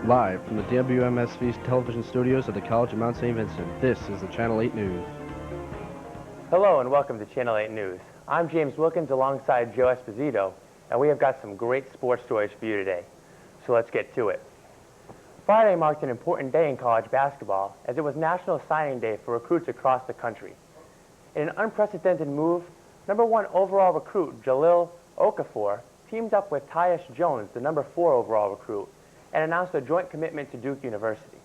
Live from the WMSV television studios at the College of Mount St. Vincent, this is the Channel 8 News. Hello and welcome to Channel 8 News. I'm James Wilkins alongside Joe Esposito, and we have got some great sports stories for you today. So let's get to it. Friday marked an important day in college basketball as it was National Signing Day for recruits across the country. In an unprecedented move, #1 overall recruit Jahlil Okafor teamed up with Tyus Jones, the #4 overall recruit, and announced a joint commitment to Duke University.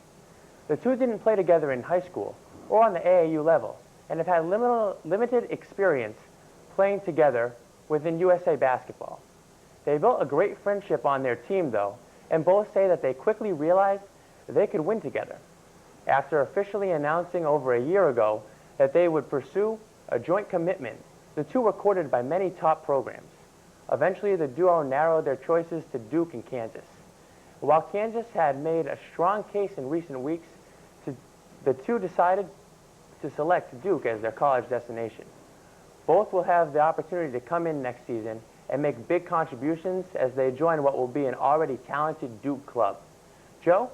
The two didn't play together in high school or on the AAU level and have had limited experience playing together within USA basketball. They built a great friendship on their team, though, and both say that they quickly realized they could win together. After officially announcing over a year ago that they would pursue a joint commitment, the two were courted by many top programs. Eventually, the duo narrowed their choices to Duke and Kansas. While Kansas had made a strong case in recent weeks, the two decided to select Duke as their college destination. Both will have the opportunity to come in next season and make big contributions as they join what will be an already talented Duke club. Joe?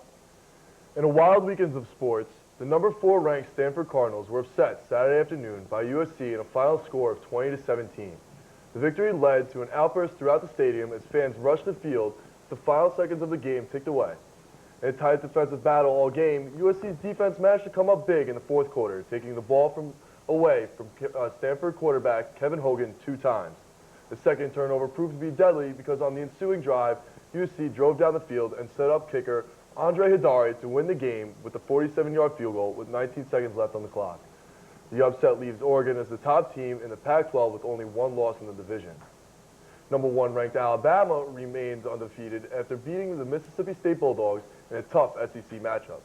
In a wild weekend of sports, the #4 ranked Stanford Cardinals were upset Saturday afternoon by USC in a final score of 20-17. The victory led to an outburst throughout the stadium as fans rushed the field as the final seconds of the game ticked away. In a tight defensive battle all game, USC's defense managed to come up big in the fourth quarter, taking the ball away from Stanford quarterback Kevin Hogan 2 times. The second turnover proved to be deadly because on the ensuing drive, USC drove down the field and set up kicker Andre Hidari to win the game with a 47-yard field goal with 19 seconds left on the clock. The upset leaves Oregon as the top team in the Pac-12 with only 1 loss in the division. #1 ranked Alabama remains undefeated after beating the Mississippi State Bulldogs in a tough SEC matchup.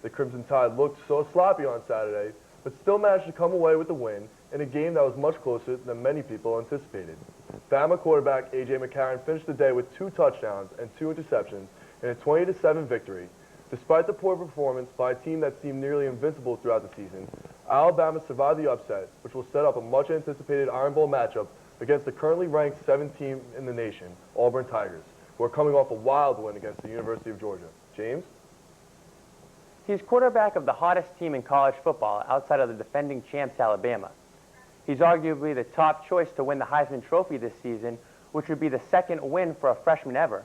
The Crimson Tide looked so sloppy on Saturday, but still managed to come away with the win in a game that was much closer than many people anticipated. Bama quarterback A.J. McCarron finished the day with 2 touchdowns and 2 interceptions in a 20-7 victory. Despite the poor performance by a team that seemed nearly invincible throughout the season, Alabama survived the upset, which will set up a much-anticipated Iron Bowl matchup against the currently ranked 7th team in the nation, Auburn Tigers, who are coming off a wild win against the University of Georgia. James? He's quarterback of the hottest team in college football outside of the defending champs Alabama. He's arguably the top choice to win the Heisman Trophy this season, which would be the 2nd win for a freshman ever.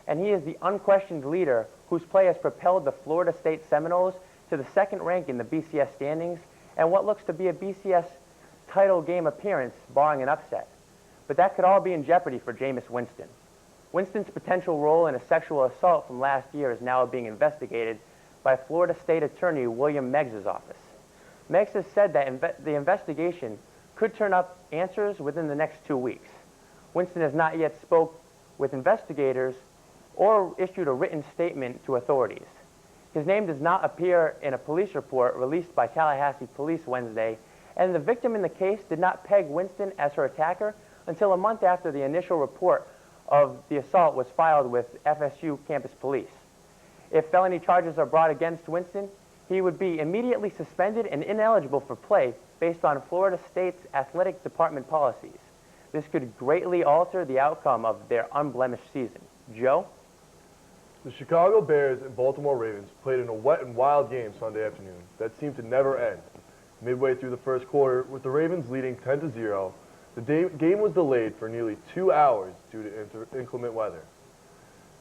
And he is the unquestioned leader whose play has propelled the Florida State Seminoles to the 2nd rank in the BCS standings and what looks to be a BCS title game appearance, barring an upset. But that could all be in jeopardy for Jameis Winston. Winston's potential role in a sexual assault from last year is now being investigated by Florida State Attorney William Meggs' office. Meggs has said that the investigation could turn up answers within the next 2 weeks. Winston has not yet spoke with investigators or issued a written statement to authorities. His name does not appear in a police report released by Tallahassee Police Wednesday, and the victim in the case did not peg Winston as her attacker until a month after the initial report of the assault was filed with FSU campus police. If felony charges are brought against Winston, he would be immediately suspended and ineligible for play based on Florida State's athletic department policies. This could greatly alter the outcome of their unblemished season. Joe? The Chicago Bears and Baltimore Ravens played in a wet and wild game Sunday afternoon that seemed to never end. Midway through the first quarter, with the Ravens leading 10-0, the game was delayed for nearly 2 hours due to inclement weather.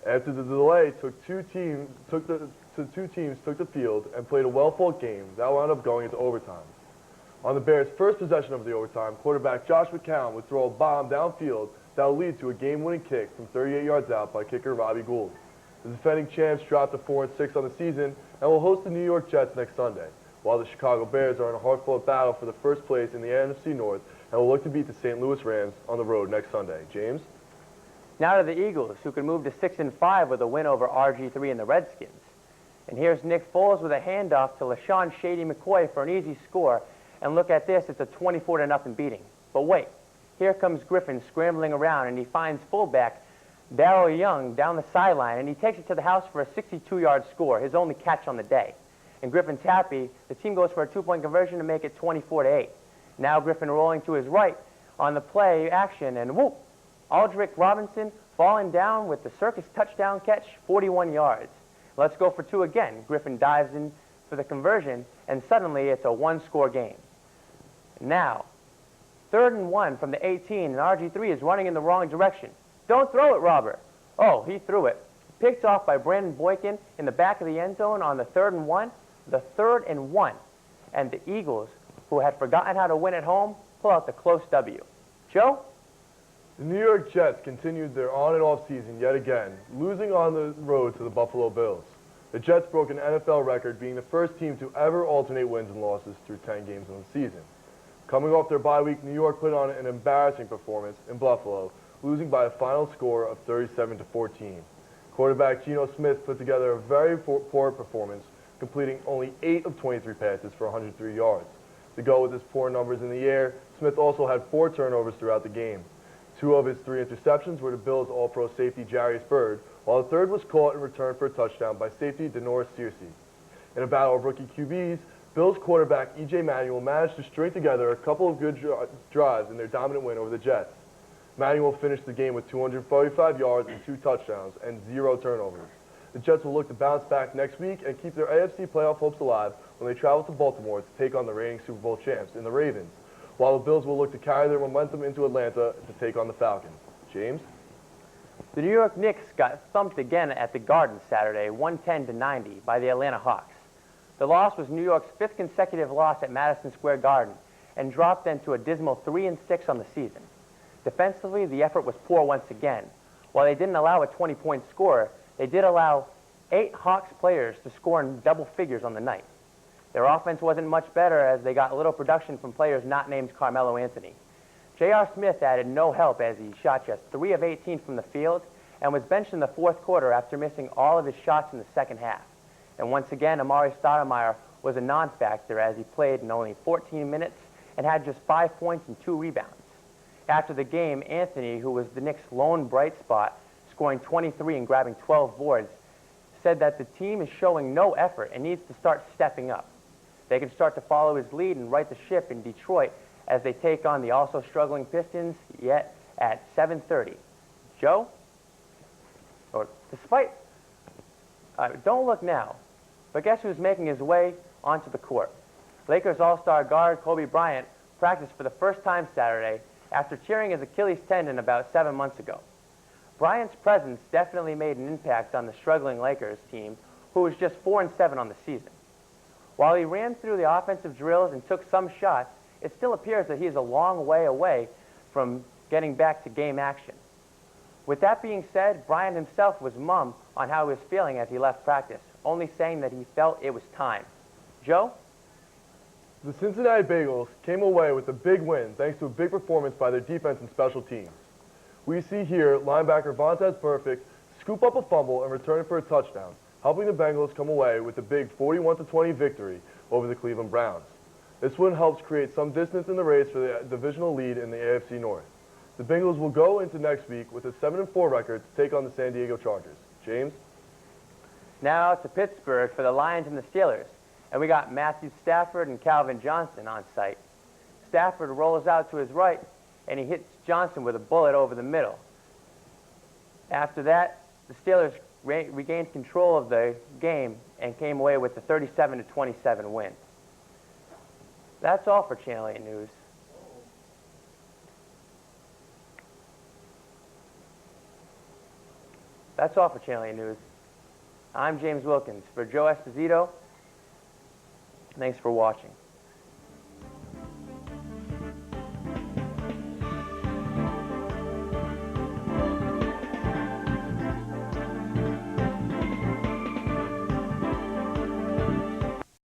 After the delay, two teams took the field and played a well-fought game that wound up going into overtime. On the Bears' first possession of the overtime, quarterback Josh McCown would throw a bomb downfield that would lead to a game-winning kick from 38 yards out by kicker Robbie Gould. The defending champs dropped to 4-6 on the season and will host the New York Jets next Sunday, while the Chicago Bears are in a hard-fought battle for the first place in the NFC North and will look to beat the St. Louis Rams on the road next Sunday. James? Now to the Eagles, who could move to 6-5 with a win over RG3 and the Redskins. And here's Nick Foles with a handoff to LaShawn Shady McCoy for an easy score. And look at this, it's a 24-0 beating. But wait, here comes Griffin scrambling around, and he finds fullback Darrell Young down the sideline, and he takes it to the house for a 62-yard score, his only catch on the day. And Griffin's happy. The team goes for a 2-point conversion to make it 24-8. Now Griffin rolling to his right on the play action, and whoop! Aldrick Robinson falling down with the circus touchdown catch, 41 yards. Let's go for two again. Griffin dives in for the conversion, and suddenly it's a one-score game. Now, 3rd and 1 from the 18, and RG3 is running in the wrong direction. Don't throw it, Robert. Oh, he threw it. Picked off by Brandon Boykin in the back of the end zone on the 3rd and 1. The 3rd and 1. And the Eagles, who had forgotten how to win at home, pull out the close W. Joe? The New York Jets continued their on and off season yet again, losing on the road to the Buffalo Bills. The Jets broke an NFL record, being the first team to ever alternate wins and losses through 10 games in the season. Coming off their bye week, New York put on an embarrassing performance in Buffalo, losing by a final score of 37-14. Quarterback Geno Smith put together a very poor performance, completing only 8 of 23 passes for 103 yards. To go with his poor numbers in the air, Smith also had 4 turnovers throughout the game. 2 of his 3 interceptions were to Bills All-Pro safety Jarius Byrd, while the third was caught and returned for a touchdown by safety Denoris Searcy. In a battle of rookie QBs, Bills quarterback E.J. Manuel managed to string together a couple of good drives in their dominant win over the Jets. Manuel finished the game with 245 yards and 2 touchdowns and 0 turnovers. The Jets will look to bounce back next week and keep their AFC playoff hopes alive when they travel to Baltimore to take on the reigning Super Bowl champs in the Ravens, while the Bills will look to carry their momentum into Atlanta to take on the Falcons. James? The New York Knicks got thumped again at the Garden Saturday, 110-90, by the Atlanta Hawks. The loss was New York's 5th consecutive loss at Madison Square Garden and dropped them to a dismal 3-6 on the season. Defensively, the effort was poor once again. While they didn't allow a 20-point score, they did allow 8 Hawks players to score in double figures on the night. Their offense wasn't much better as they got little production from players not named Carmelo Anthony. J.R. Smith added no help as he shot just 3 of 18 from the field and was benched in the 4th quarter after missing all of his shots in the second half. And once again, Amari Stoudemire was a non-factor as he played in only 14 minutes and had just 5 points and 2 rebounds. After the game, Anthony, who was the Knicks' lone bright spot, scoring 23 and grabbing 12 boards, said that the team is showing no effort and needs to start stepping up. They can start to follow his lead and right the ship in Detroit as they take on the also struggling Pistons yet at 7:30. Joe? Don't look now, but guess who's making his way onto the court? Lakers All-Star guard Kobe Bryant practiced for the first time Saturday after tearing his Achilles tendon about 7 months ago. Bryant's presence definitely made an impact on the struggling Lakers team, who was just 4-7 on the season. While he ran through the offensive drills and took some shots, it still appears that he is a long way away from getting back to game action. With that being said, Bryant himself was mum on how he was feeling as he left practice, only saying that he felt it was time. Joe? The Cincinnati Bengals came away with a big win thanks to a big performance by their defense and special teams. We see here linebacker Vontaze Burfict scoop up a fumble and return it for a touchdown, helping the Bengals come away with a big 41-20 victory over the Cleveland Browns. This win helps create some distance in the race for the divisional lead in the AFC North. The Bengals will go into next week with a 7-4 record to take on the San Diego Chargers. James? Now to Pittsburgh for the Lions and the Steelers. And we got Matthew Stafford and Calvin Johnson on site. Stafford rolls out to his right, and he hits Johnson with a bullet over the middle. After that, the Steelers regained control of the game and came away with the 37-27 win. That's all for Channel 8 News. That's all for Channel 8 News. I'm James Wilkins. For Joe Esposito, thanks for watching.